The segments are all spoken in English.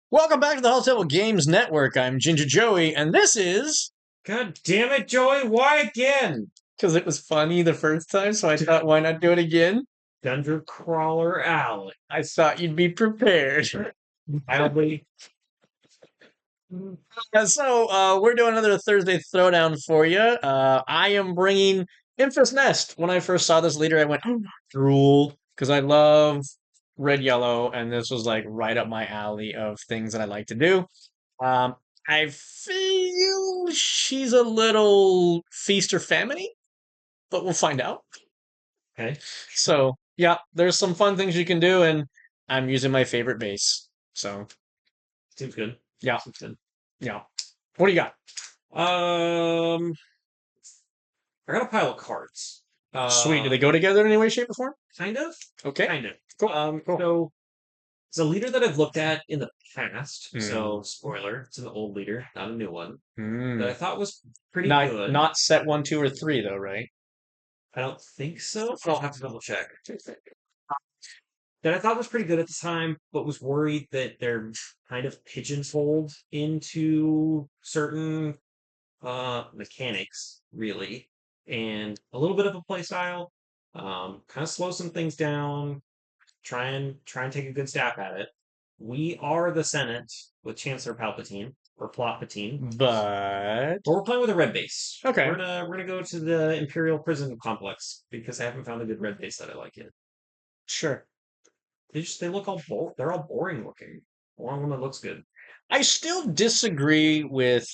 Welcome back to the Table Games Network. I'm Ginger Joey, and this is God damn it, Joey, why again? because it was funny the first time, so I thought, why not do it again? Dungeon Crawler Alley. I thought you'd be prepared. I'll be. We're doing another Thursday Throwdown for you. I am bringing Enfys Nest. When I first saw this leader, I went, oh, drool, because I love red yellow, and this was like right up my alley of things that I like to do. Um, I feel she's a little feast or famine, but we'll find out. Okay, So, yeah, there's some fun things you can do, and I'm using my favorite base. So, seems good. yeah, Seems good. yeah. What do you got? Um, I got a pile of cards. Sweet. Do Uh, they go together in any way, shape, or form? kind of, Okay, kind of. cool, cool. So it's a leader that I've looked at in the past. Mm. So spoiler, it's an old leader, not a new one. That I Mm. thought was pretty good. Not set one, two, or three though, right? I don't think so. I'll have to double check. That I thought was pretty good at the time, but was worried that they're kind of pigeonholed into certain mechanics, really, and a little bit of a play style. Kind of slow some things down. Try and take a good stab at it. We are the Senate with Chancellor Palpatine or Plotpatine, But but we're playing with a red base. okay, We're gonna go to the Imperial Prison Complex because I haven't found a good red base that I like yet. sure. They look they're all boring looking. One one that looks good. I still disagree with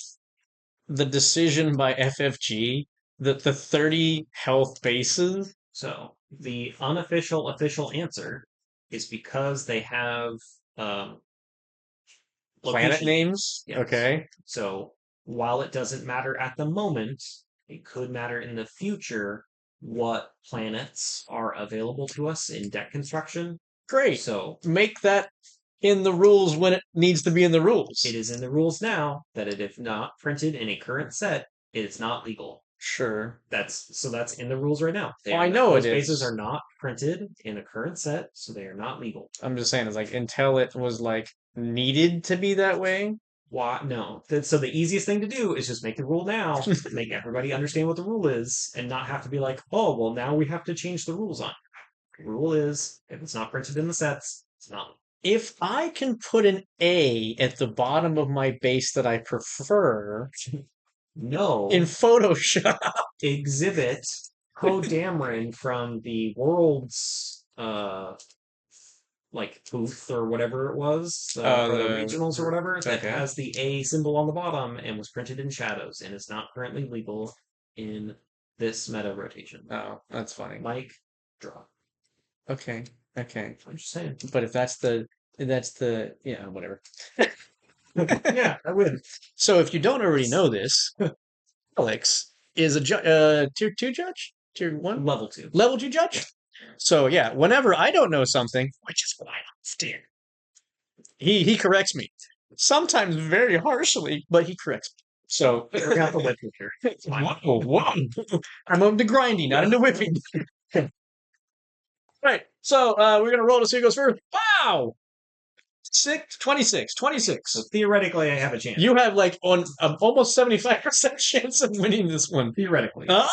the decision by FFG that the 30 health bases. So the unofficial official answer is because they have um, Planet location names. names. Yes. Okay. So while it doesn't matter at the moment, it could matter in the future what planets are available to us in deck construction. Great. So Make that in the rules when it needs to be in the it rules. is in the rules now that it, if not printed in a current set, it is not legal. Sure. That's in the rules right now. Well, I know it Those bases is. are not printed in a current set, so they are not legal. I'm just saying, it's like until it was like needed to be that way. Why? No. So the easiest thing to do is just make the rule now, make everybody understand what the rule is, and not have to be like, oh, well, now we have to change the rules on. The rule is if it's not printed in the sets, it's not. If I can put an A at the bottom of my base that I prefer in No. Photoshop. Exhibit Poe Dameron from the World's like booth or whatever it was for the regionals or whatever that Okay. has the A symbol on the bottom and was printed in shadows and is not currently legal in this meta rotation. Oh, that's funny. Mike, draw. Okay. Okay. I'm just saying. But if that's the yeah, whatever. Yeah, I win. So if you don't already know this, Alex is a tier two judge, tier one, Level two. level two judge. So yeah, whenever I don't know something, which is quite often, he corrects me. Sometimes very harshly, but he corrects me. So We're got the whipping here. whoa, whoa. I'm on the grinding, not into whipping. Right. So we're gonna roll to see who goes first. Wow! 26, 26. So theoretically, I have a chance. You have like on almost 75% chance of winning this one. Theoretically. Huh?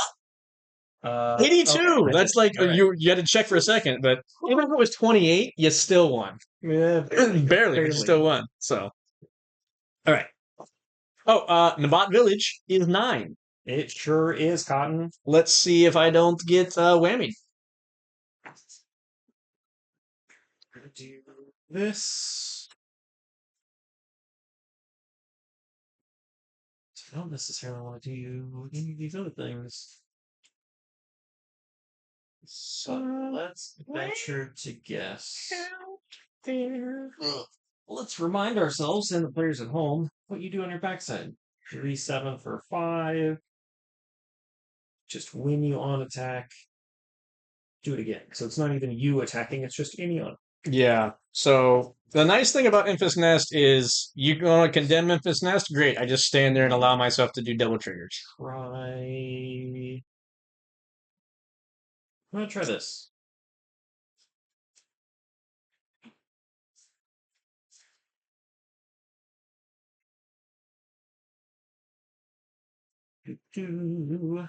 82. Okay, That's like right. you had to check for a second, but even if it was 28, you still won. Yeah, Barely, but you still won. So, all right. Oh, Nabat Village is 9. It sure is, Cotton. Let's see if I don't get whammy. Gonna do this. I don't necessarily want to do any of these other things. So let's venture to guess. Let's remind ourselves and the players at home what you do on your backside. 3-7 for 5. Just when you on attack, do it again. So it's not even you attacking, it's just any on. Yeah. So the nice thing about Enfys Nest is you want to condemn Enfys Nest, great. I just stand there and allow myself to do double triggers. Try. I'm gonna try this. do.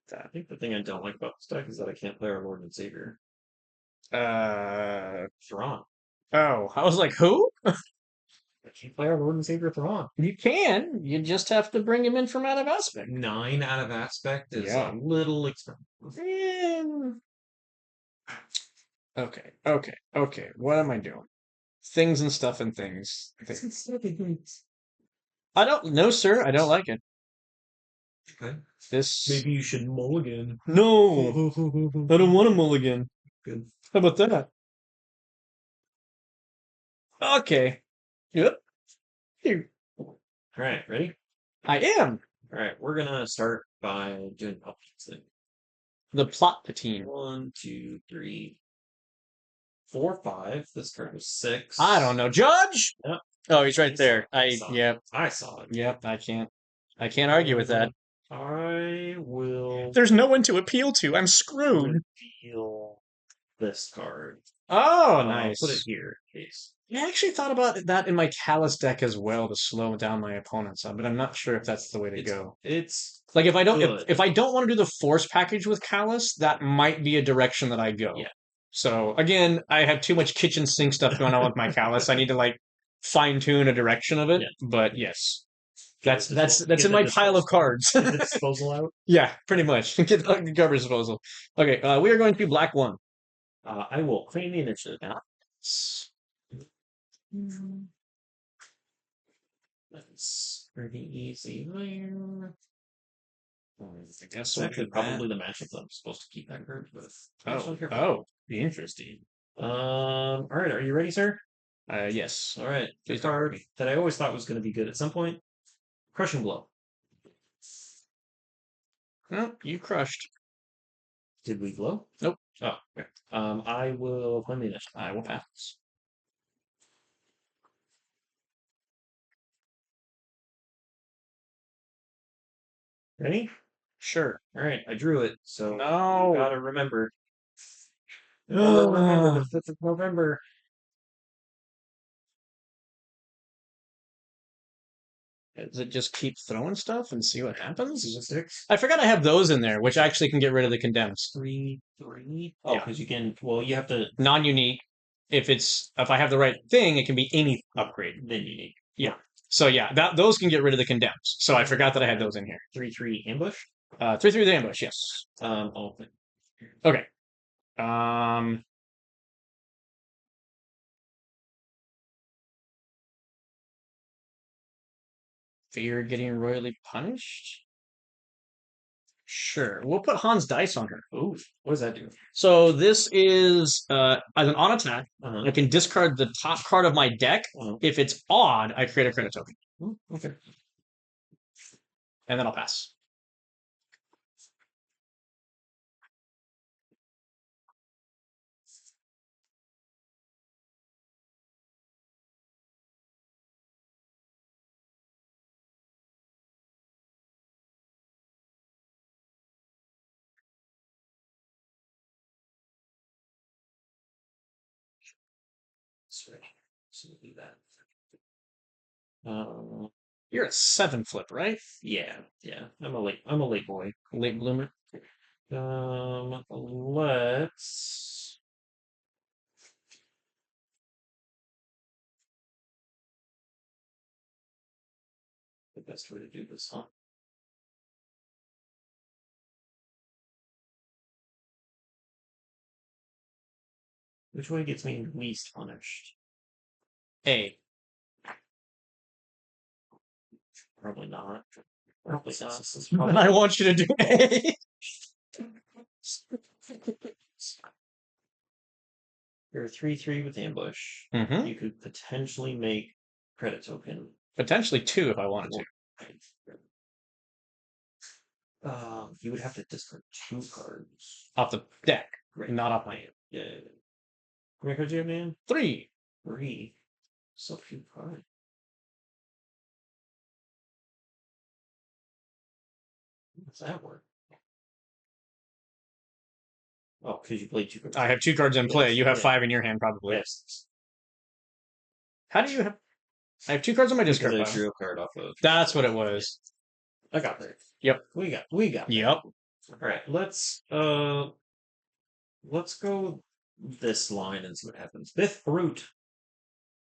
I think the thing I don't like about this deck is that I can't play our Lord and Savior. Thrawn. Oh, I was like, who? I can't play our Lord and Savior Thrawn. You can. You just have to bring him in from out of aspect. 9 out of aspect is Yeah. a little expensive. Okay, okay. What am I doing? Things and stuff and things. I don't know, sir. I don't like it. Okay. This. Maybe you should mulligan. No, I don't want a mulligan. Good. How about that? Okay. Yep. Here. All right, ready? I am. All right, we're gonna start by doing Palpatine. The Palpatine. 1, 2, 3, 4, 5. This card was 6. I don't know. Judge? Yep. Oh, he's right there. Yep. I saw it. Yep, I can't argue with that. I will There's no one to appeal to. I'm screwed. reveal this card. Oh, I'll nice. put it here, please. I actually thought about that in my Callus deck as well to slow down my opponents, but I'm not sure if that's the way to go. It's Like if I don't good. if I don't want to do the force package with Callus, that might be a direction that I go. Yeah. So again, I have too much kitchen sink stuff going on with my Callus. I need to like fine tune a direction of it. Yeah. But yes. That's in my pile of cards. Get the disposal out. Yeah, pretty much. Get the garbage disposal. Okay, we are going to black 1. I will claim the initiative now. That's pretty easy there. I guess so. Actually, probably the matchup that I'm supposed to keep that card with. Interesting. All right, are you ready, sir? Yes. All right. The card that I always thought was going to be good at some point. Crushing Blow. Well, you crushed. Did we glow? Nope. Oh, okay. I will claim the initiative. I will pass. Ready? Sure. All right, I drew it, so No. you gotta remember. Remember the 5th of November. Does it just keep throwing stuff and see what happens? See what sticks? I forgot I have those in there, which actually can get rid of the condemns. 3, 3. Oh, Yeah. because you can. Well, you have to. Non-unique. If I have the right thing, it can be any upgrade. Then unique. Yeah. So yeah, those can get rid of the condemns. So I forgot that I had those in here. 3/3 ambush. 3/3 the ambush. Yes. Okay. Fear getting royally punished? Sure. We'll put Han's dice on her. Ooh, what does that do? So this is as an on attack, Uh-huh. I can discard the top card of my deck. If it's odd, I create a credit token. Okay. And then I'll pass. Sorry. So we'll do that. You're a 7 flip, right? Yeah. I'm a late boy. Late bloomer. Let's. The best way to do this, huh? Which way gets me least punished? A. Probably not. Probably not. And I want you to do A. You're a 3/3 with ambush. Mm-hmm. You could potentially make credit token. Potentially 2 if I wanted to. You would have to discard 2 cards. Off the deck, Right. not off my hand. Yeah. How many cards do you have, man? 3. 3. So few cards. How does that work? Oh, because you played 2 cards. I have 2 cards in play. Yes, You have yeah. 5 in your hand, probably. Yes. How do you have? I have 2 cards on my Because discard I pile. drew a card off of. That's what it was. I got there. Yep. We got. Yep. All right. Let's go this line and see what happens. Fifth Brute.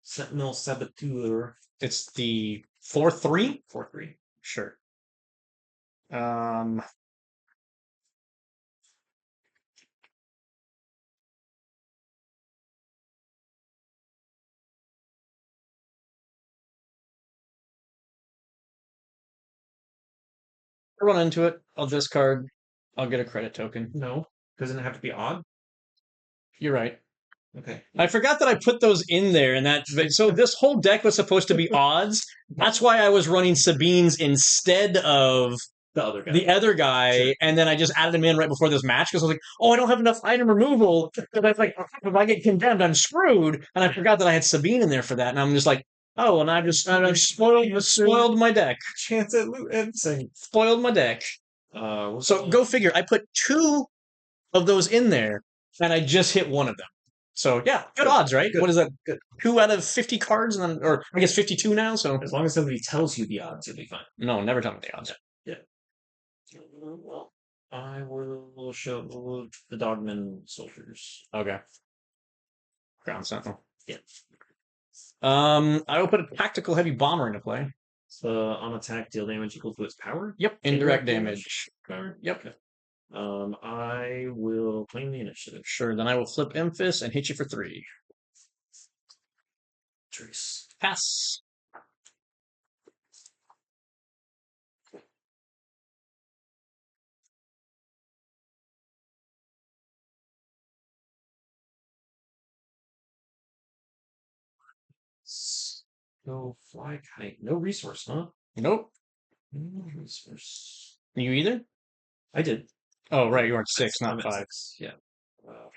Sentinel Saboteur. It's the 4/3. 4/3. Sure. Um. Run into it. I'll discard. I'll get a credit token. No, doesn't it have to be odd? You're right. Okay. I forgot that I put those in there, and that so this whole deck was supposed to be odds. That's why I was running Sabine's instead of The other guy. Sure. and then I just added him in right before this match because I was like, "Oh, I don't have enough item removal." Because I was like, "If I get condemned, I'm screwed." And I forgot that I had Sabine in there for that, and I'm just like, "Oh, and I've spoiled my deck. Chance at loot and sing. Spoiled my deck." So go figure. I put 2 of those in there, and I just hit 1 of them. So yeah, good odds, right? Good. What is that? Good. 2 out of 50 cards, and then, or I guess 52 now. So As long as somebody tells you the odds, you'll be fine. no, never tell me the odds. Yeah. Well, I will show the Dogman soldiers. Okay. Ground Sentinel. Yeah. I will put a tactical heavy bomber into play. So on attack, deal damage equal to its power. Yep, indirect damage. Power. Yep. Okay. I will claim the initiative. Sure. Then I will flip Enfys and hit you for 3. Trace. Pass. Go fly kite. No resource, huh? Nope. No resource. You either? I did. Oh, right. You aren't 6, I'm not at 5. 6. Yeah.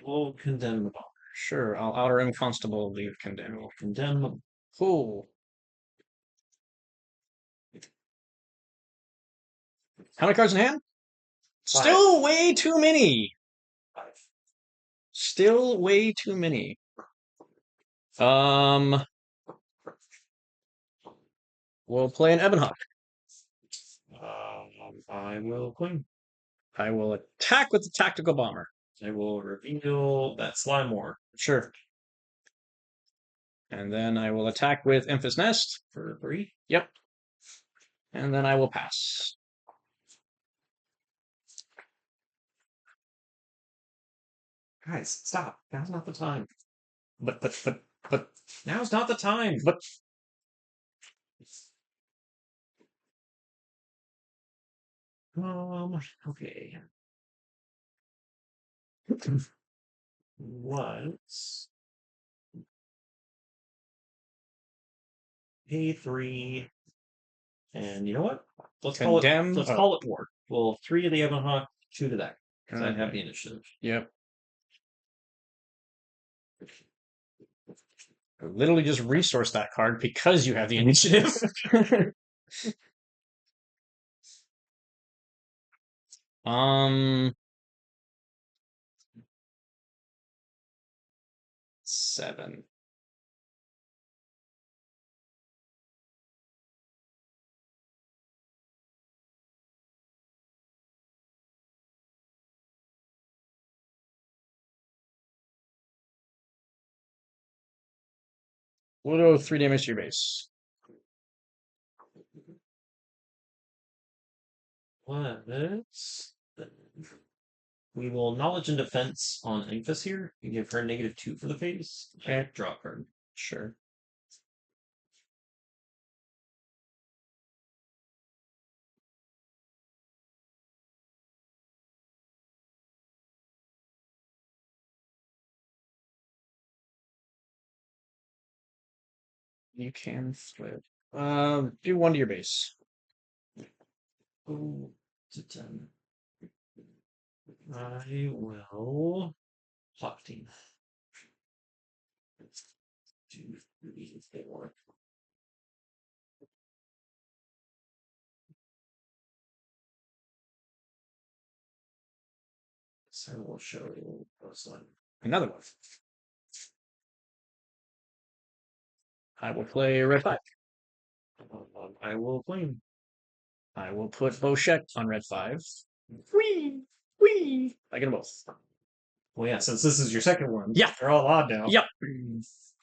We'll condemn the bomber. Sure. I'll outer him constable, leave condemn. We'll condemn the Cool. How many cards in hand? 5. Still way too many. 5. Still way too many. We'll play an Ebonhawk. I will claim. I will attack with the tactical bomber. I will reveal that Slimore. Sure. And then I will attack with Enfys Nest. For 3. Yep. And then I will pass. Guys, stop. Now's not the time. But Now's not the time. But Okay. Let's pay 3. And you know what? Let's condemn. call it war. Well, 3 of the Ebonhawk, 2 to that. Because I have the initiative. Yep. I literally just resource that card because you have the initiative. 7. We'll do 3 damage to your base. We will knowledge and defense on Enfys here. You give her -2 for the phase. Okay. Draw a card. Sure. You can flip. Do 1 to your base. Go to 10. I will Palpatine. 2, 3, 4. So I will show you this one. Another one. I will play red 5. I will claim. I will put Boshek on red 5. Whee! Whee! I get them both. Well, yeah, since this is your second one, Yeah. they're all odd now. Yep.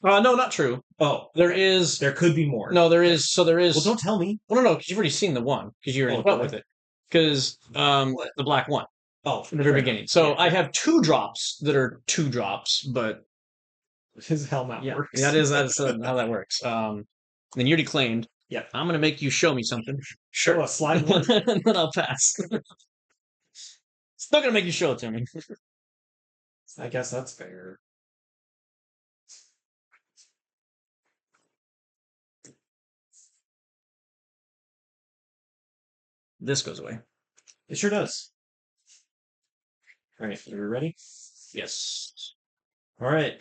No, not true. Oh, There okay. is. There could be more. No, there is. So there is. Well, don't tell me. Well, no, because you've already seen the one because you're in with it. Because the black one. Oh, in the very beginning. So I have 2 drops that are 2 drops, but this is how that works. That's how that works. Then you already claimed. Yeah. I'm gonna make you show me something. Sure. Oh, a slide one. And then I'll pass. Still gonna make you show it to me. I guess that's fair. This goes away. It sure does. All right, you ready? Yes. All right.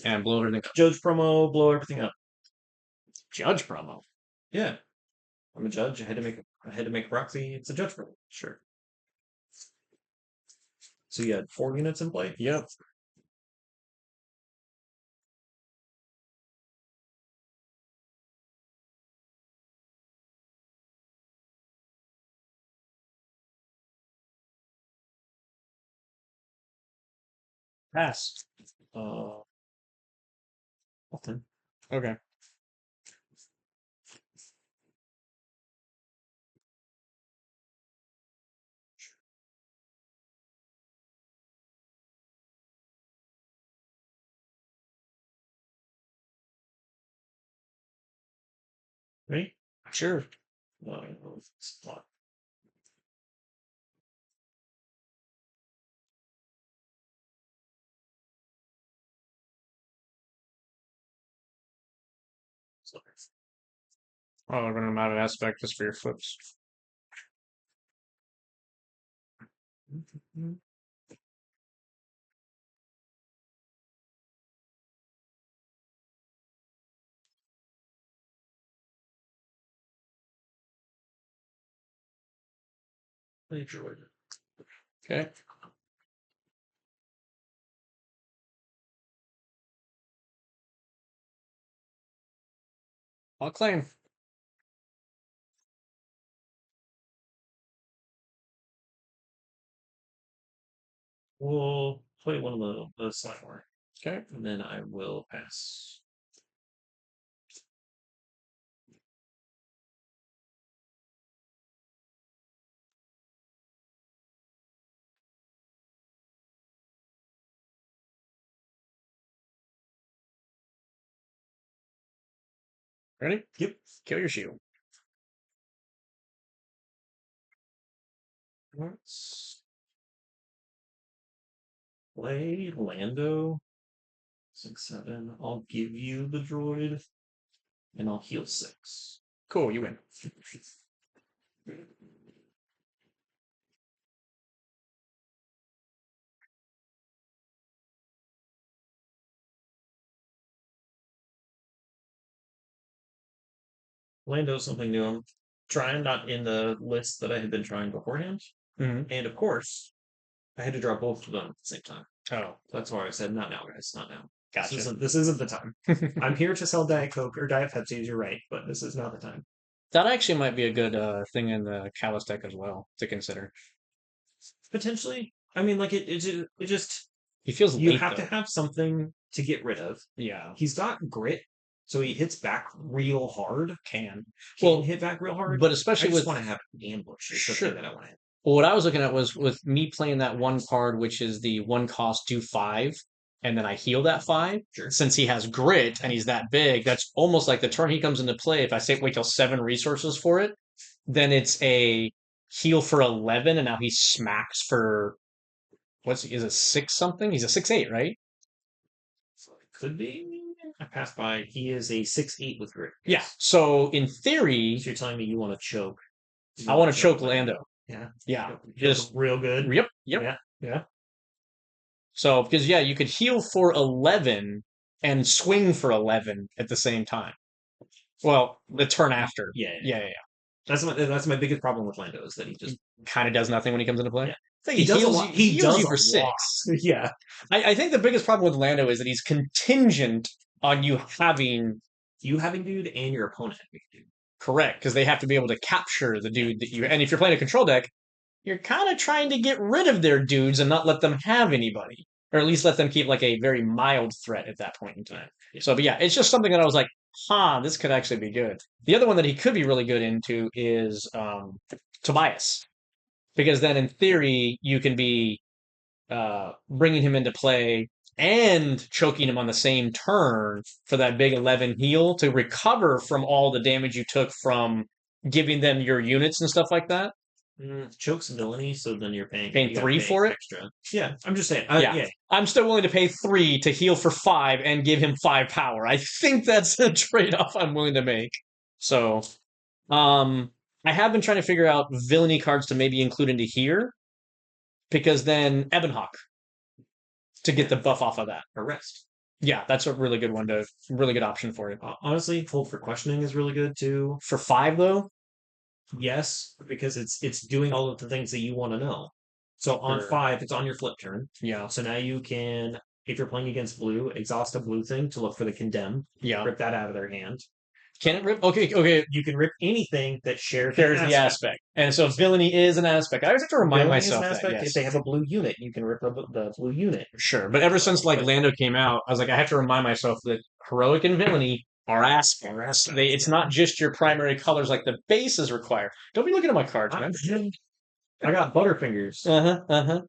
And blow everything up. Judge promo, blow everything up. Judge promo. Yeah. I'm a judge. I had to make proxy. It's a judge promo. Sure. So you had 4 units in play? Yep. Pass. Nothing. Okay. Ready? Sure. Spot. Oh, I'm running out of aspect just for your flips. Play droid. Okay. I'll claim. We'll play one of the slide more. Okay. And then I will pass. Ready? Yep. Kill your shield. Let's play Lando. 6, 7. I'll give you the droid. And I'll heal 6. Cool, you win. Lando's something new. I'm trying, not in the list that I had been trying beforehand. Mm-hmm. And of course, I had to draw both of them at the same time. Oh. That's why I said, not now, guys, not now. Gotcha. This isn't the time. I'm here to sell Diet Coke or Diet Pepsi, you're right, but this is not the time. That actually might be a good thing in the Callus deck as well to consider. Potentially. I mean, like, it just... He feels You late, have though. to have something to get rid of. Yeah. He's got grit, so he hits back real hard. Can Hit back real hard. But especially I just with want to have an ambush. Is the Sure. thing that I want to hit. Well, what I was looking at was with me playing that one card, which is the 1 cost, do 5, and then I heal that 5. Sure. Since he has grit and he's that big, that's almost like the turn he comes into play. If I say wait till 7 resources for it, then it's a heal for 11, and now he smacks for is it 6 something? He's a 6/8, right? So it could be. I passed by. He is a 6/8 with grit. Yeah. So in theory, So you're telling me you want to choke? I want to choke Lando. Yeah. Yeah. Just real good. Yep. Yeah. So because you could heal for 11 and swing for 11 at the same time. Well, the turn after. Yeah. That's my biggest problem with Lando is that he just kind of does nothing when he comes into play. Yeah. He does a lot. He heals does you for a 6. lot. Yeah. I think the biggest problem with Lando is that he's contingent on you having you having dude and your opponent having dude. Correct, because they have to be able to capture the dude that you. And if you're playing a control deck, you're kind of trying to get rid of their dudes and not let them have anybody, or at least let them keep like a very mild threat at that point in time. Yeah. So, but yeah, it's just something that I was like, huh, this could actually be good. The other one that he could be really good into is Tobias, because then in theory you can be bringing him into play and choking him on the same turn for that big 11 heal to recover from all the damage you took from giving them your units and stuff like that. Choke's villainy, so then you're paying Paying you gotta 3 pay for it? extra. Yeah, I'm just saying. Yeah. Yeah, I'm still willing to pay 3 to heal for 5 and give him 5 power. I think that's a trade off I'm willing to make. So, um, I have been trying to figure out villainy cards to maybe include into here because then Ebonhawk to get the buff off of that. arrest. Yeah, that's a really good one to really good option for it. Honestly, hold for questioning is really good too. For 5 though, Yes, because it's doing all of the things that you want to know. So on Sure. 5, it's on your flip turn. yeah, So now you can, if you're playing against blue, exhaust a blue thing to look for the condemn, yeah. rip that out of their hand. Can it rip? Okay, okay. You can rip anything that shares There's an the aspect, and so villainy is an aspect. I always have to remind Villainy is an myself that. aspect. If Yes, they have a blue unit, you can rip the blue unit. sure. But ever since like But- Lando came out, I was like, I have to remind myself that heroic and villainy are aspects. It's not just your primary colors like the bases require. Don't be looking at my cards, man. I got Butterfingers. Uh-huh.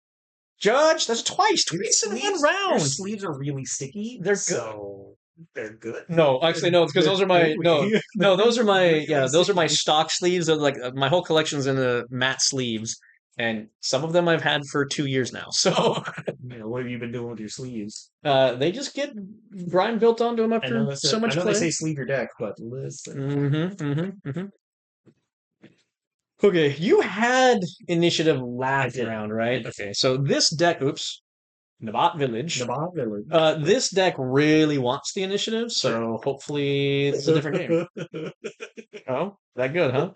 Judge, that's twice in one Your round. sleeves are really sticky. They're good. So they're good. No, actually, no, because those are my no, those are my those are my stock sleeves. Of like my whole collection's in the matte sleeves, and some of them I've had for 2 years now. So Yeah, what have you been doing with your sleeves? they just get grime built onto them after so much I know play. they say sleeve your deck, but listen. Mm-hmm. Okay, you had initiative last did. round, right? Okay, so this deck, oops, Nabat Village. Nabat Village. This deck really wants the initiative, so hopefully it's a different game. Oh, that good, huh?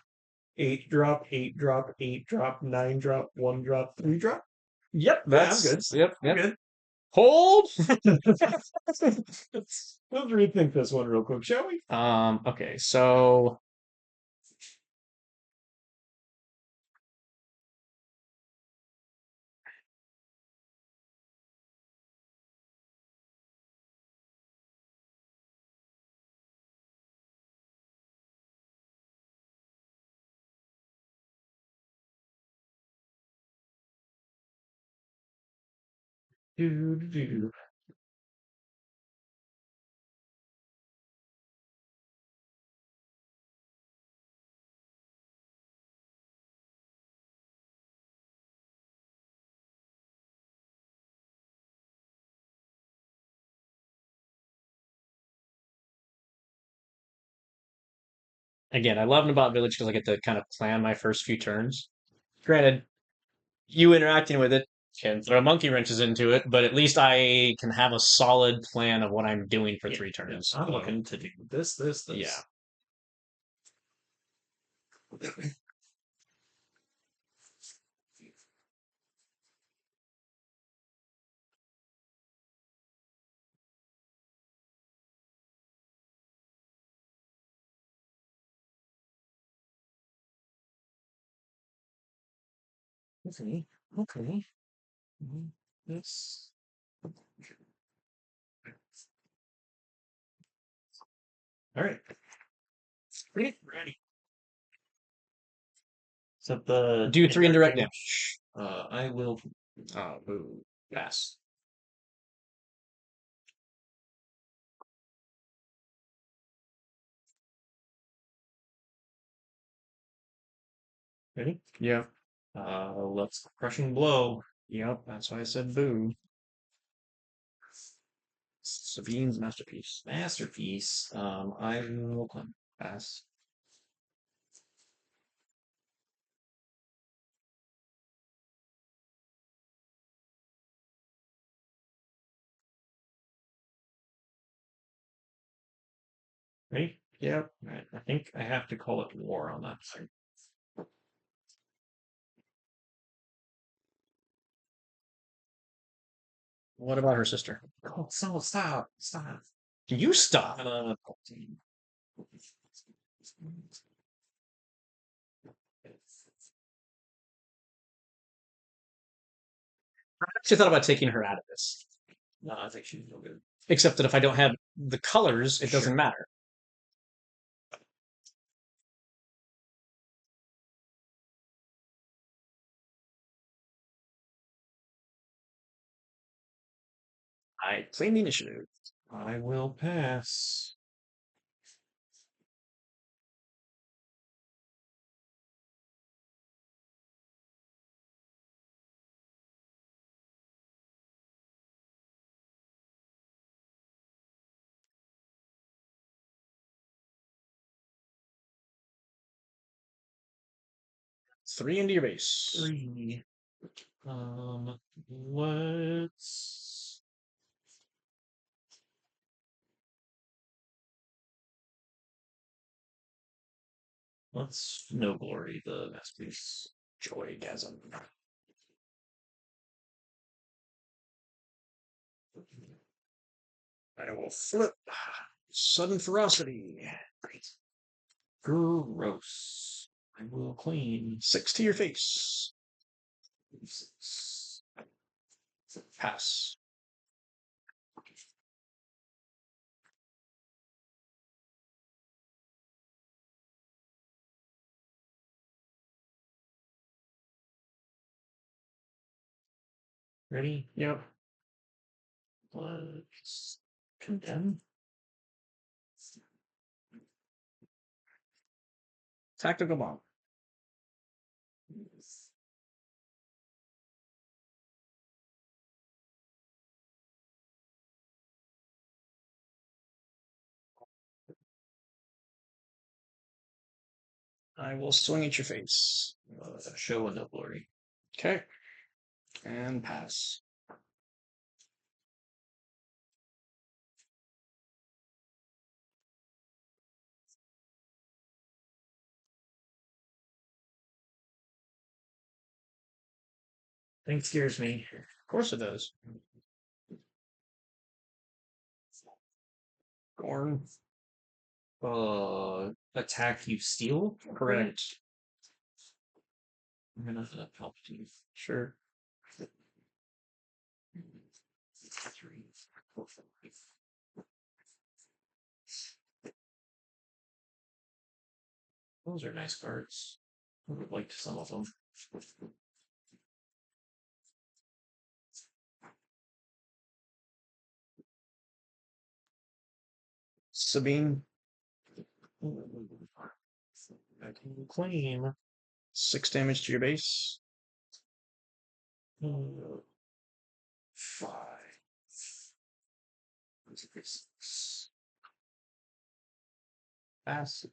8 drop, 8 drop, 8 drop, 9 drop, 1 drop, 3 drop. Yep, That's good. Yep. Good. Hold. Let's rethink this one real quick, shall we? Okay, so Do. again, I love Nabat Village because I get to kind of plan my first few turns. Granted, you interacting with it can throw monkey wrenches into it, but at least I can have a solid plan of what I'm doing for 3 turns. I'm looking to do this. Yeah. Okay. This. All right. Ready. So the Do 3 indirect damage. I will. Boo. Pass. Ready? Yeah. Let's crushing blow. Yep, that's why I said boo. Sabine's masterpiece. Masterpiece. I will Pass. ready. Yep. All right. I think I have to call it war on that thing. What about her sister? Oh, so stop. You stop. I actually thought about taking her out of this. No, I think she's no good. Except that if I don't have the colors, it doesn't Sure. matter. I claim the initiative. I will pass. Three into your base. 3. Let's no glory the masterpiece. Joygasm. I will flip. Sudden ferocity. Gross. I will clean. 6 to your face. 6. Pass. Ready? Yep. Let's condemn. Tactical bomb. I will swing at your face. Show and no glory. Okay. And pass. Thing scares me. Of course it does. Gorn. Attack you steal? Correct. I'm gonna Palpatine. Sure. 3, 4, 5. Those are nice cards. I would like some of them. Sabine. I can claim 6 damage to your base. 5. Pass.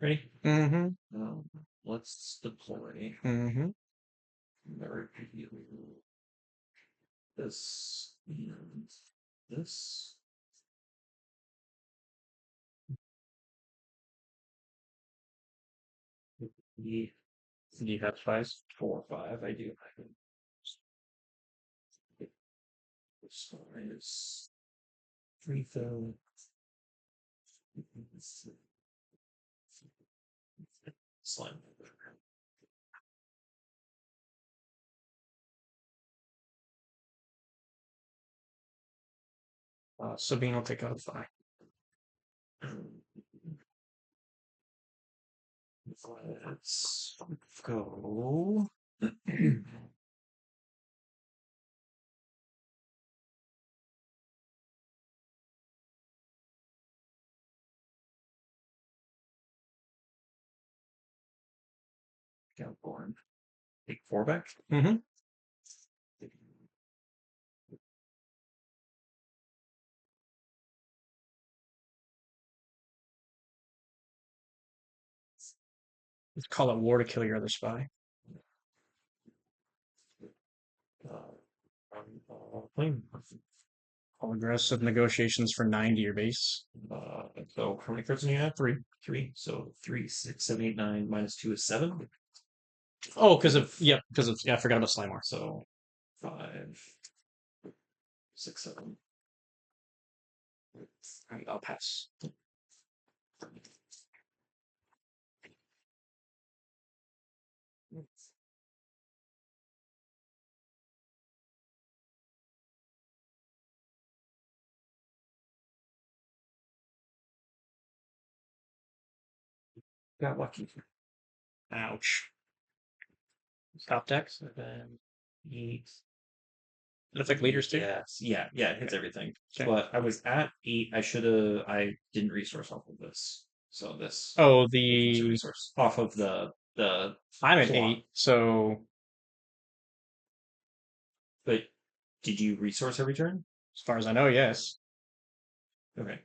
Ready? Mm-hmm. Let's deploy. Mm-hmm. This and this. Do you have 5? 4, 5. I do. This one is refill. Slime. Sabine will take out 5. Let's go. Take 4 back. Mm-hmm. Let's call it war to kill your other spy. Claim. All aggressive negotiations for 9 to your base. So how many cards do you have? 3. 3. So 3, 6, 7, 8, 9 minus 2 is 7. Oh, because of yeah, I forgot about Slimar. So 5, 6, 7. Alright, I'll pass. Got lucky. Ouch. Top deck. 7, 8. Does it affect leaders too? Yes. Yeah. Yeah. It hits everything. Okay. But I was at 8. I didn't resource off of this. So this. Oh, was a resource off of the. I'm at plot. 8, so But did you resource every turn? as far as I know, yes. Okay.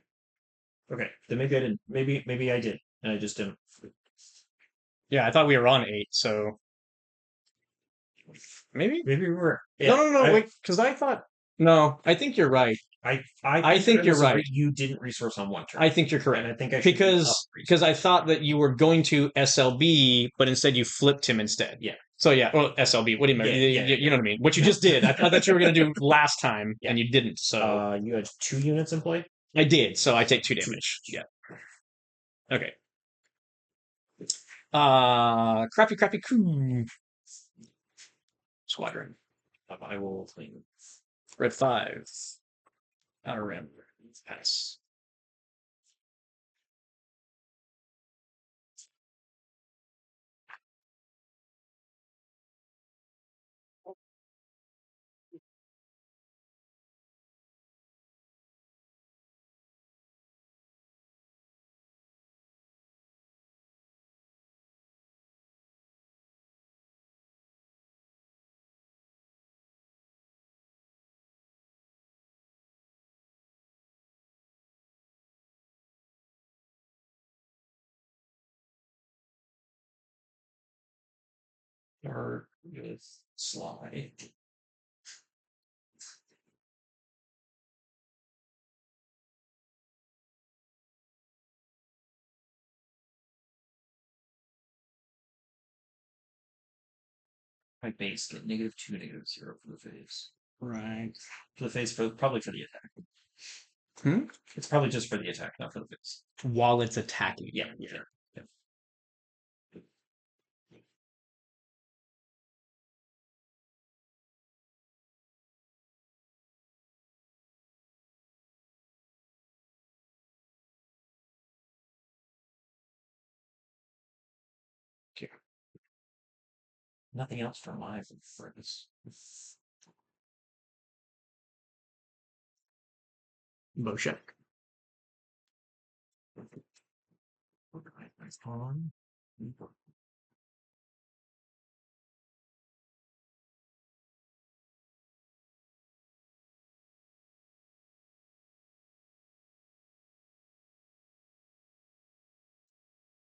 Okay. Then maybe I didn't. Maybe I did, and I just didn't. Yeah, I thought we were on 8, so maybe? Maybe we were. No, Yeah. no, no, wait, because I thought no, I think you're right. I think you're right. You didn't resource on one turn. I think you're correct. And I think I should because I thought that you were going to SLB, but instead you flipped him instead. Yeah. So yeah, well SLB. What do you mean? You know what I mean? What you just did. I thought that you were going to do last time, Yeah. and you didn't. So you had 2 units in play. I did. So I take 2 damage. Yeah. Okay. Crappy coo. Squadron. I will clean. Red 5. Outer rim. Pass. Or with slide. My base get -2, -0 for the phase. Right. For the phase, probably for the attack. Hmm? It's probably just for the attack, not for the phase. While it's attacking. Yeah. Yeah. Yeah. Okay. Nothing else for my friends. Boshek. On.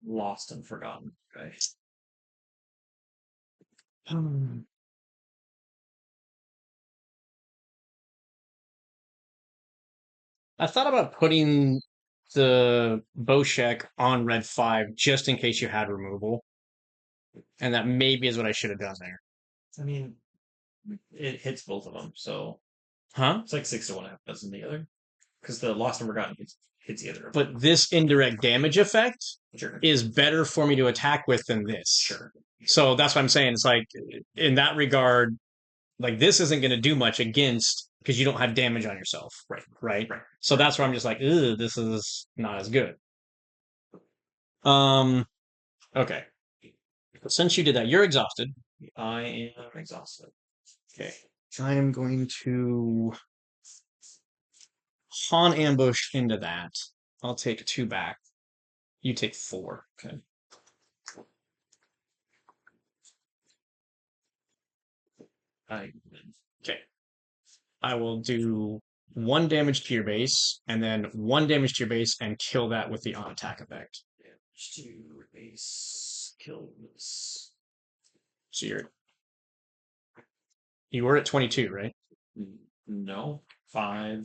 Lost and forgotten. Okay. I thought about putting the Boshek on red 5 just in case you had removal. And that maybe is what I should have done there. I mean, it hits both of them, so Huh? it's like 6 to 1 half dozen the other. Because the lost and forgotten hits the other. But this indirect damage effect Sure. is better for me to attack with than this. Sure. So that's what I'm saying. It's like, in that regard, like this isn't going to do much against because you don't have damage on yourself. Right. Right. Right. So that's where I'm just like, ugh, this is not as good. Okay. Since you did that, you're exhausted. I am exhausted. Okay. I am going to Han ambush into that. I'll take 2 back. You take 4. Okay. I Okay. I will do 1 damage to your base, and then 1 damage to your base, and kill that with the on attack effect. damage to base kills. So you were at 22, right? No, 5.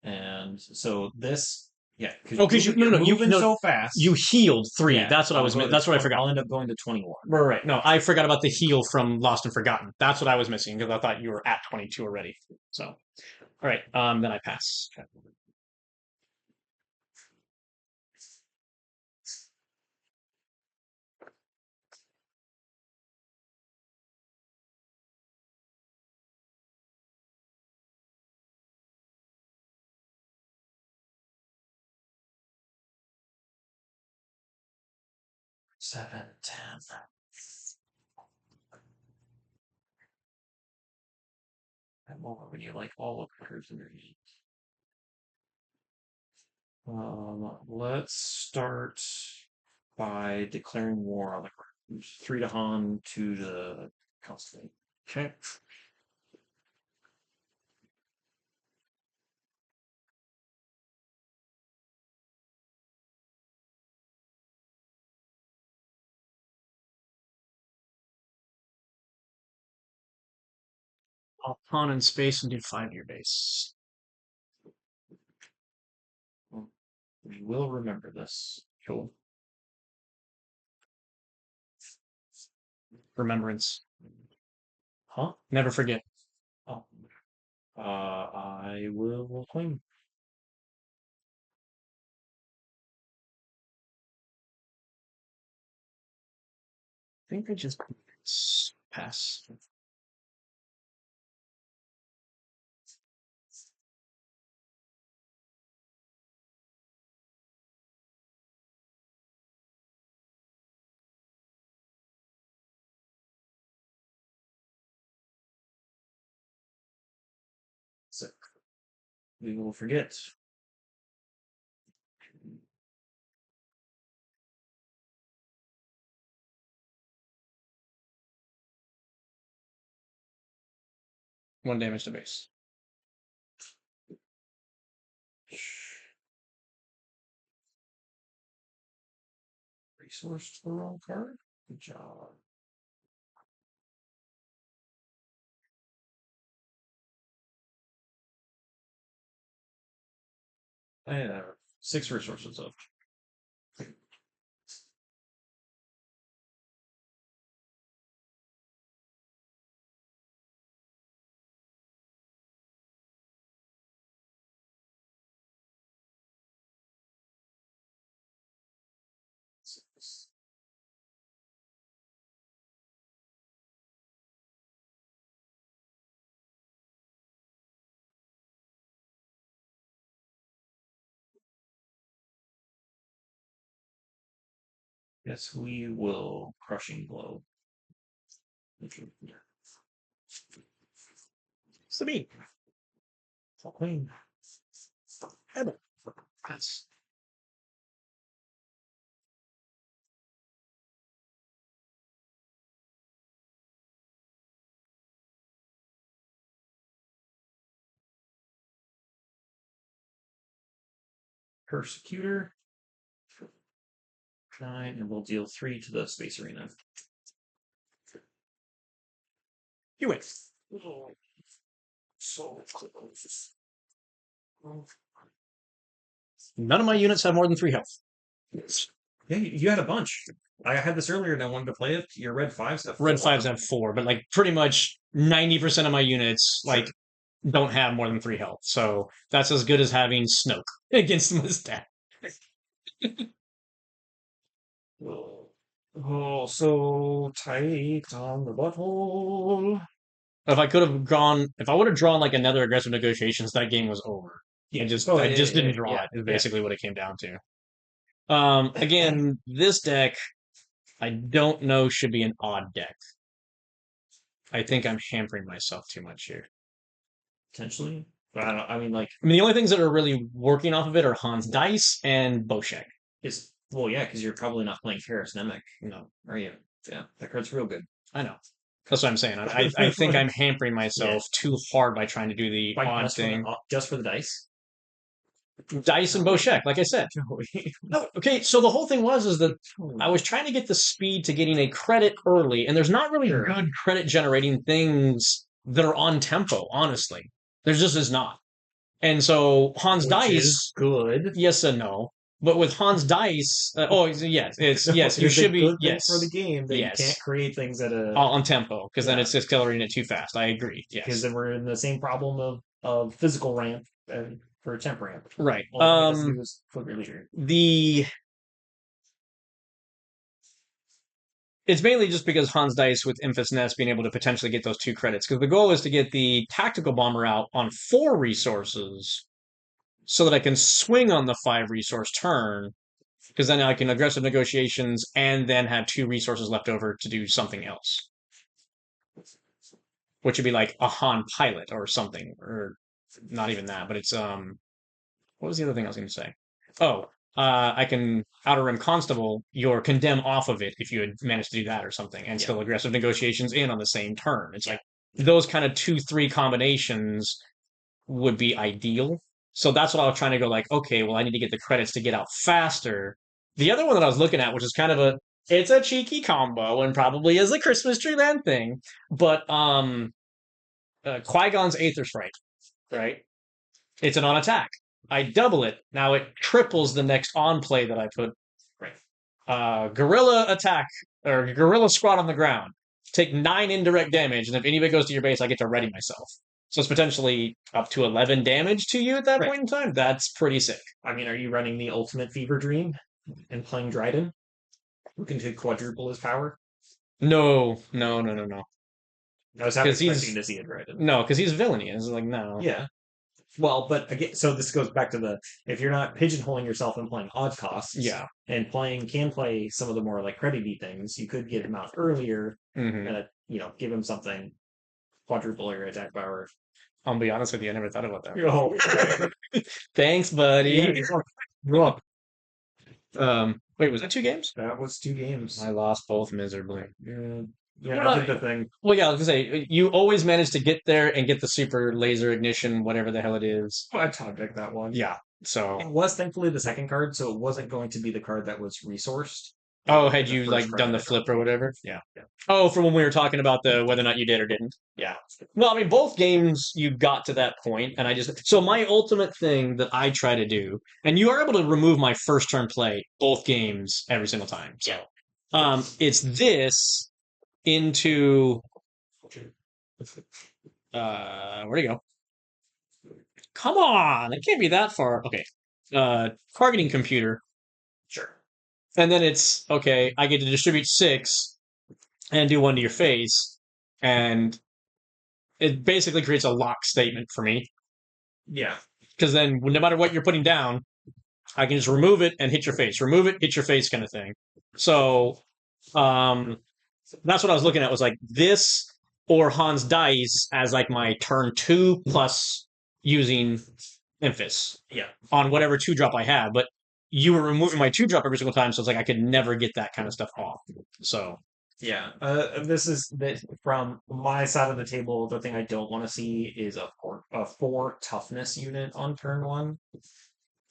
And so this, yeah, Oh, because you're no, moving so you fast. healed 3. Yeah, That's what I was. That's what I forgot. I'll end up going to 21. Right. No, I forgot about the heal from Lost and Forgotten. That's what I was missing because I thought you were at 22 already. So, all right. Then I pass. Okay. 7, 10. That moment when you like all of the curves in your hand. Let's start by declaring war on the ground. 3 to Han, 2 to Constantine. Okay. I'll pawn in space and do 5 to your base. We will remember this. Cool. Remembrance. Huh? Never forget. Oh. I will claim. I think I just pass. So we will forget. One damage to base. Resource to the wrong card. Good job. I have 6 resources left. Yes, we will crushing blow. It's the me. Queen. Pass. Persecutor. 9, and we'll deal 3 to the space arena. You win. Oh, so close. None of my units have more than 3 health. Yeah, you had a bunch. I had this earlier and I wanted to play it. Your red 5s have 4. Red 5s have 4, but like pretty much 90% of my units like don't have more than 3 health. So that's as good as having Snoke against my stack. Oh, so tight on the butthole. If I could have gone, if I would have drawn like another aggressive negotiations, that game was over. I just didn't draw it. Is basically what it came down to. Again, this deck, I don't know should be an odd deck. I think I'm hampering myself too much here. Potentially. But I don't, I mean, like, I mean, the only things that are really working off of it are Hans Dice and Boshek. well, yeah, because you're probably not playing Ferris Nemec, No, are you? Yeah, that card's real good. I know. That's what I'm saying. I think I'm hampering Yeah. myself too hard by trying to do the Like odd thing. just for the dice. Dice and Joey. Boshek, like I said. Joey. No, okay, so the whole thing was that I was trying to get the speed to getting a credit early, and there's not really Sure. good credit generating things that are on tempo, honestly. There just is not. And so Hans Which is Dice, good. yes and no. But with Hans Dice, oh yes, it's yes, It you is a should be good thing for the yes, game that you can't yes, create things at a on tempo because then yeah, it's accelerating it too fast. I agree. because Yes, then we're in the same problem of physical ramp for temp ramp. right. Only thing it has to do is flip your leader. The It's mainly just because Hans Dice with Enfys Nest being able to potentially get those 2 credits because the goal is to get the tactical bomber out on 4 resources so that I can swing on the 5 resource turn because then I can aggressive negotiations and then have 2 resources left over to do something else, which would be like a Han pilot or something, or not even that, but it's what was the other thing I was going to say? Oh, I can Outer Rim Constable your condemn off of it if you had managed to do that or something, and Yeah. still aggressive negotiations in on the same turn. It's Yeah. like those kind of 2-3 combinations would be ideal. So that's what I was trying to go like, okay, well, I need to get the credits to get out faster. The other one that I was looking at, which is kind of it's a cheeky combo and probably is a Christmas tree land thing, but Qui-Gon's Aether Sprite, right? It's an on attack. I double it. Now it triples the next on play that I put. Right. Gorilla attack or gorilla squat on the ground. Take 9 indirect damage, and if anybody goes to your base, I get to ready myself. So it's potentially up to 11 damage to you at that Right. point in time. That's pretty sick. I mean, are you running the ultimate fever dream and playing Dryden? Looking to quadruple his power? No, no, no, no, no. I was half Because expecting to see a Dryden. no, because he's villainy. It's like no. Yeah. Well, but again, so this goes back to the if you're not pigeonholing yourself and playing odd costs, Yeah. and can play some of the more like credity things, you could get him out earlier Mm-hmm. and give him something quadruple your attack power. I'll be honest with you. I never thought about that. Oh, Thanks, buddy. yeah, Wait, was that 2 games? that was 2 games. I lost both miserably. Yeah, Well, I did the thing. Well, yeah, I was gonna say you always manage to get there and get the super laser ignition, whatever the hell it is. I top decked that one. Yeah. It So, was thankfully the second card, so it wasn't going to be the card that was resourced. oh, had The you first like card done that the I flip dropped. or whatever? Yeah. Yeah. Oh, for when we were talking about the whether or not you did or didn't. Yeah. Well, I mean, both games you got to that point, and I just so my ultimate thing that I try to do, and you are able to remove my first turn play both games every single time. So, it's this into where'd it go? Come on, it can't be that far. Okay. Targeting computer. Sure. And then it's okay, I get to distribute 6 and do 1 to your face. And it basically creates a lock statement for me. Yeah. Because then no matter what you're putting down, I can just remove it and hit your face. Remove it, hit your face kind of thing. So that's what I was looking at was like this or Hans Dice as like my turn 2 plus using Enfys. Yeah. On whatever 2-drop I have. But you were removing my 2-drop every single time, so it's like I could never get that kind of stuff off. So Yeah. This is that from my side of the table. The thing I don't want to see is a 4 toughness unit on turn 1,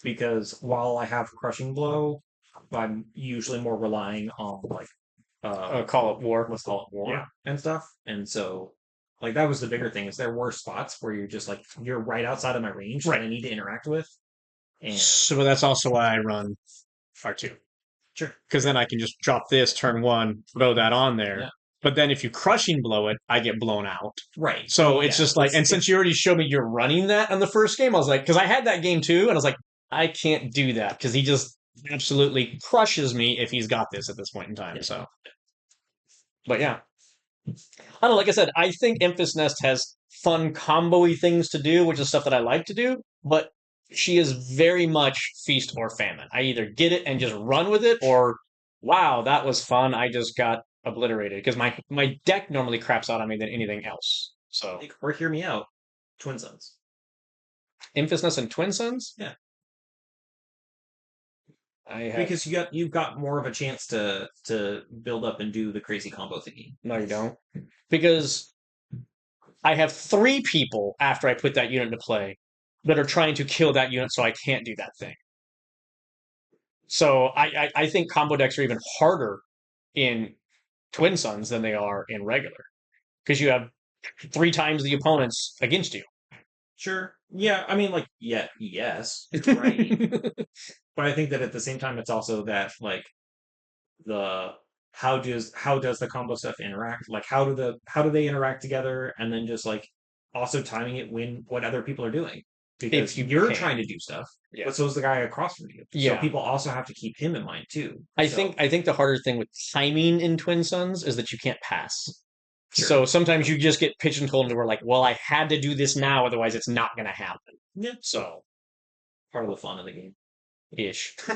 because while I have crushing blow, I'm usually more relying on like call it war. let's call it war Yeah. and stuff. And so like that was the bigger thing is there were spots where you're just like you're right outside of my range Right. that I need to interact with. And So that's also why I run R2. sure. Because then I can just drop this turn 1, throw that on there. Yeah. But then if you crushing blow it, I get blown out. Right. So it's just like, and since you already showed me you're running that on the first game, I was like, because I had that game too, and I was like, I can't do that because he just absolutely crushes me if he's got this at this point in time. Yeah. So, but yeah, I don't know. Like I said, I think Enfys Nest has fun combo-y things to do, which is stuff that I like to do. But she is very much feast or famine. I either get it and just run with it, or wow, that was fun. I just got obliterated because my deck normally craps out on me than anything else. So Or hear me out, Twin Sons. Enfys Nest and Twin Sons. Yeah. I have. Because you've got more of a chance to build up and do the crazy combo thingy. No, you don't. Because I have three people after I put that unit into play that are trying to kill that unit, so I can't do that thing. So I think combo decks are even harder in Twin Suns than they are in regular because you have three times the opponents against you. Sure. Yeah, I mean, like, yeah, yes, right. But I think that at the same time, it's also that like the how does the combo stuff interact? Like, how do they interact together? And then just like also timing it when what other people are doing If because you you're can. trying to do stuff, Yeah. but so is the guy across from you. So Yeah. people also have to keep him in mind too. I So think I think the harder thing with timing in Twin Suns is that you can't pass. So sure, sometimes you just get pigeonholed into where like, well, I had to do this now, otherwise it's not going to happen. yeah, So part of the fun of the game. ish. I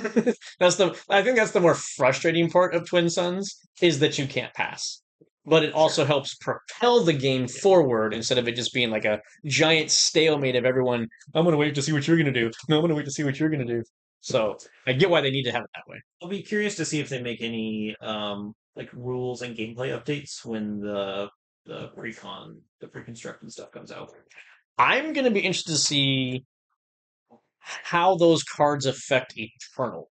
think that's the more frustrating part of Twin Suns is that you can't pass. But it also Sure. helps propel the game Yeah. forward instead of it just being like a giant stalemate of everyone. I'm gonna wait to see what you're gonna do. No, I'm gonna wait to see what you're gonna do. So I get why they need to have it that way. I'll be curious to see if they make any like rules and gameplay updates when the pre-constructed stuff comes out. I'm gonna be interested to see how those cards affect Eternal.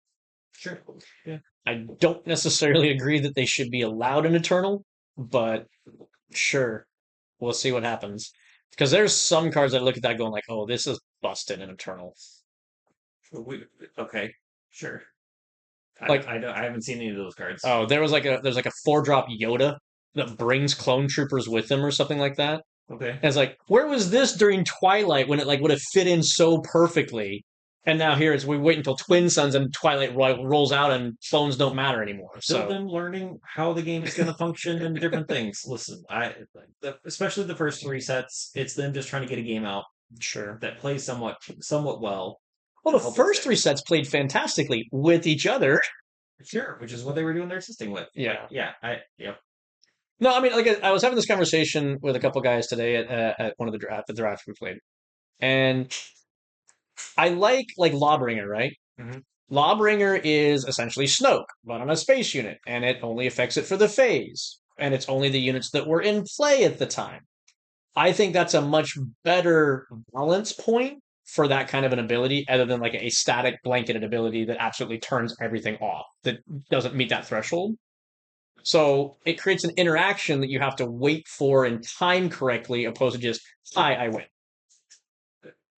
Sure. Yeah. I don't necessarily agree that they should be allowed in Eternal, but sure, we'll see what happens. Because there's some cards that I look at that going like, oh, this is busted in Eternal. Okay. Sure. Like, I haven't seen any of those cards. oh, there's like a 4-drop Yoda that brings clone troopers with him or something like that. Okay. And it's like, where was this during Twilight when it like would have fit in so perfectly? And now here it's we wait until Twin Suns and Twilight rolls out and clones don't matter anymore. Still So them learning how the game is going to function and different things. Listen, especially the first three sets, it's them just trying to get a game out sure. that plays somewhat well. Well, the first three sets played fantastically with each other. Sure, which is what they were doing their assisting with. Yeah. But yeah, yep. No, I mean, like I was having this conversation with a couple guys today at one of the drafts we played, and I like Lawbringer, right? Mhm. Lawbringer is essentially Snoke, but on a space unit, and it only affects it for the phase, and it's only the units that were in play at the time. I think that's a much better balance point for that kind of an ability, other than like a static blanketed ability that absolutely turns everything off that doesn't meet that threshold. So it creates an interaction that you have to wait for and time correctly, opposed to just, hi, I win.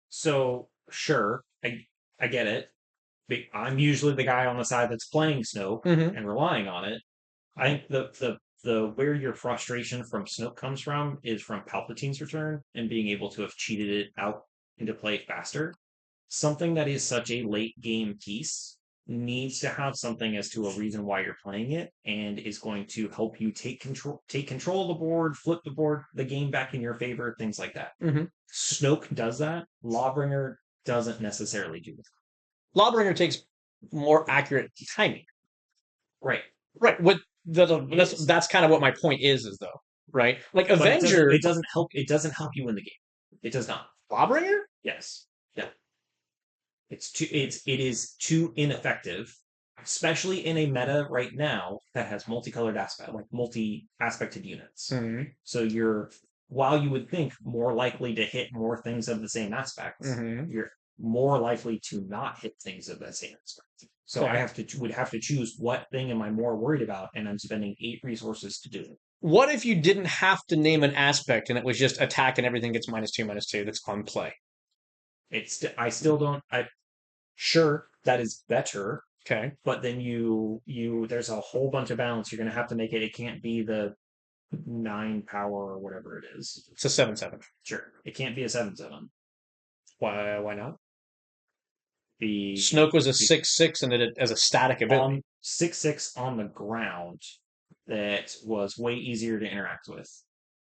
So sure, I get it. I'm usually the guy on the side that's playing Snoke Mm-hmm. and relying on it. I think the where your frustration from Snoke comes from is from Palpatine's return and being able to have cheated it out into play faster. Something that is such a late game piece needs to have something as to a reason why you're playing it and is going to help you take control of the board, flip the game back in your favor, things like that. Mm-hmm. Snoke does that. Lawbringer doesn't necessarily do that. Lawbringer takes more accurate timing. Right. Right. That's kind of what my point is though, right? Like But Avenger it doesn't help you win the game. It does not. Lawbringer? Yes. Yeah. It is too ineffective, especially in a meta right now that has multicolored aspect, like multi-aspected units. Mm-hmm. So you're while you would think more likely to hit more things of the same aspect, Mm-hmm. you're more likely to not hit things of that same aspect. So Okay. I would have to choose what thing am I more worried about, and I'm spending 8 resources to do it. What if you didn't have to name an aspect and it was just attack and everything gets -2/-2 that's on play? I still don't. I Sure that is better, Okay. but then there's a whole bunch of balance you're going to have to make it. It can't be the 9 power or whatever it is. It's a 7/7. Sure, it can't be a 7/7. Why not? The Snoke was a 6/6 and it as a static ability. on 6/6 on the ground that was way easier to interact with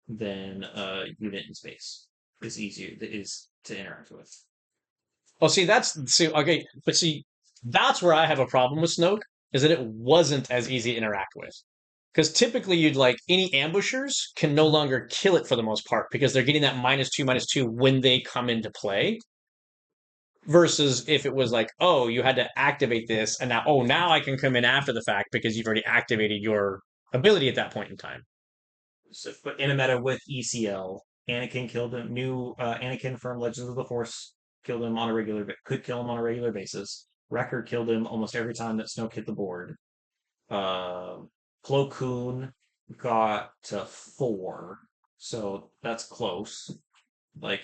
than a unit in space is to interact with. Well, okay, but see, that's where I have a problem with Snoke, is that it wasn't as easy to interact with. Because typically you'd like any ambushers can no longer kill it for the most part because they're getting that -2/-2 when they come into play. versus if it was like, oh, you had to activate this, and now, oh, now I can come in after the fact because you've already activated your ability at that point in time. So, but in a meta with ECL, Anakin killed him. New Anakin from Legends of the Force killed him on a could kill him on a regular basis. Wrecker killed him almost every time that Snoke hit the board. Uh, Plo Koon got to 4, so that's close. Like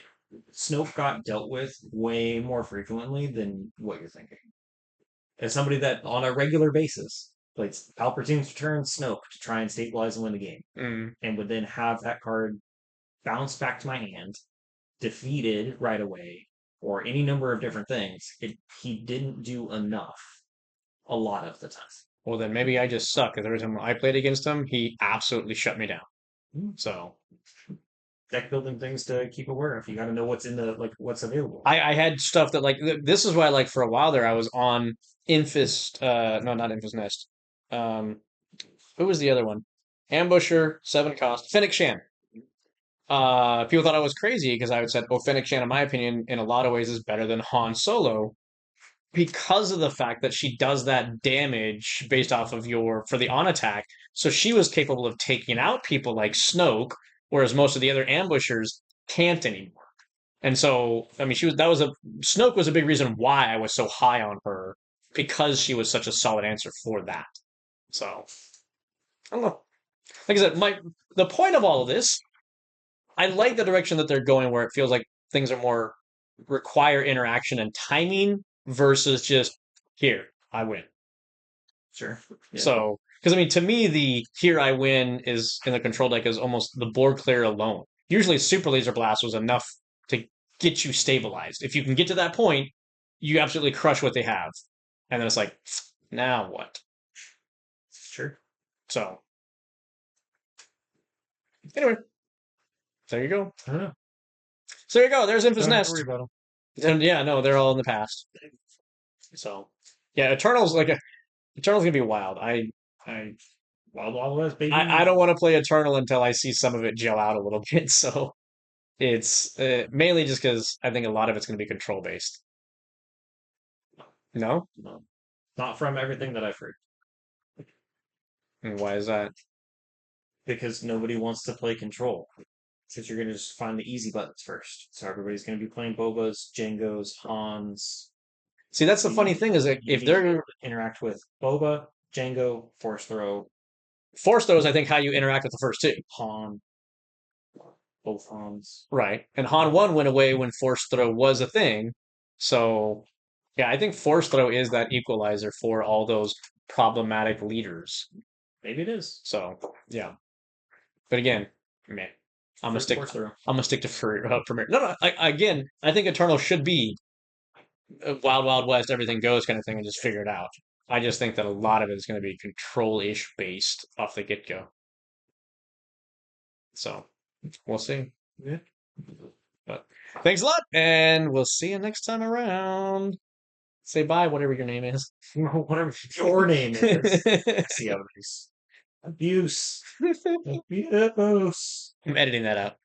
Snoke got dealt with way more frequently than what you're thinking. As somebody that on a regular basis plays Palpatine's Return Snoke to try and stabilize and win the game, Mm. and would then have that card bounce back to my hand, defeated right away, or any number of different things, he didn't do enough a lot of the time. Well, then maybe I just suck because every time I played against him, he absolutely shut me down. So Deck building things to keep aware of. You got to know what's in the like what's available. I had stuff that like this is why like for a while there I was on Infist no, not Infist Nest. Who was the other one? Ambusher, 7 cost, Fennec Shan. People thought I was crazy because I would said, "Oh, Fennec Shan, in my opinion, in a lot of ways, is better than Han Solo because of the fact that she does that damage based off of your for the on attack. So she was capable of taking out people like Snoke, whereas most of the other ambushers can't anymore. And so, I mean, Snoke was a big reason why I was so high on her because she was such a solid answer for that. So I don't know. Like I said, the point of all of this, I like the direction that they're going, where it feels like things are more require interaction and timing versus just here I win. Sure. Yeah. So, because I mean, to me, the here I win is in the control deck is almost the board clear alone. Usually, Super Laser Blast was enough to get you stabilized. If you can get to that point, you absolutely crush what they have, and then it's like, now what? Sure. So, anyway, there you go. I don't know. So there you go. There's Enfys Don't have to Nest. worry about them. And yeah, no, they're all in the past. So, yeah, Eternal's gonna be wild. I Wild West, baby. I don't want to play Eternal until I see some of it gel out a little bit. So it's mainly just because I think a lot of it's going to be control based. No? No. Not from everything that I've heard. And why is that? Because nobody wants to play control. Because you're going to just find the easy buttons first. So everybody's going to be playing Bobas, Jangos, Hans. See, that's the funny thing is that You if need to be they're able to interact with Boba, Jango, Force Throw, Force throws, I think how you interact with the first two. Han, both Hans. Right. And Han 1 went away when Force throw was a thing. So yeah, I think Force throw is that equalizer for all those problematic leaders. Maybe it is. So yeah. But again, man, Force Throw. I'm gonna stick to Premier. No, no. Again, I think Eternal should be a Wild Wild West, everything goes kind of thing, and just figure it out. I just think that a lot of it is going to be control-ish based off the get-go. So we'll see. Yeah. But thanks a lot, and we'll see you next time around. Say bye, whatever your name is. Whatever your name is. See how it is. Abuse. Abuse. I'm editing that out.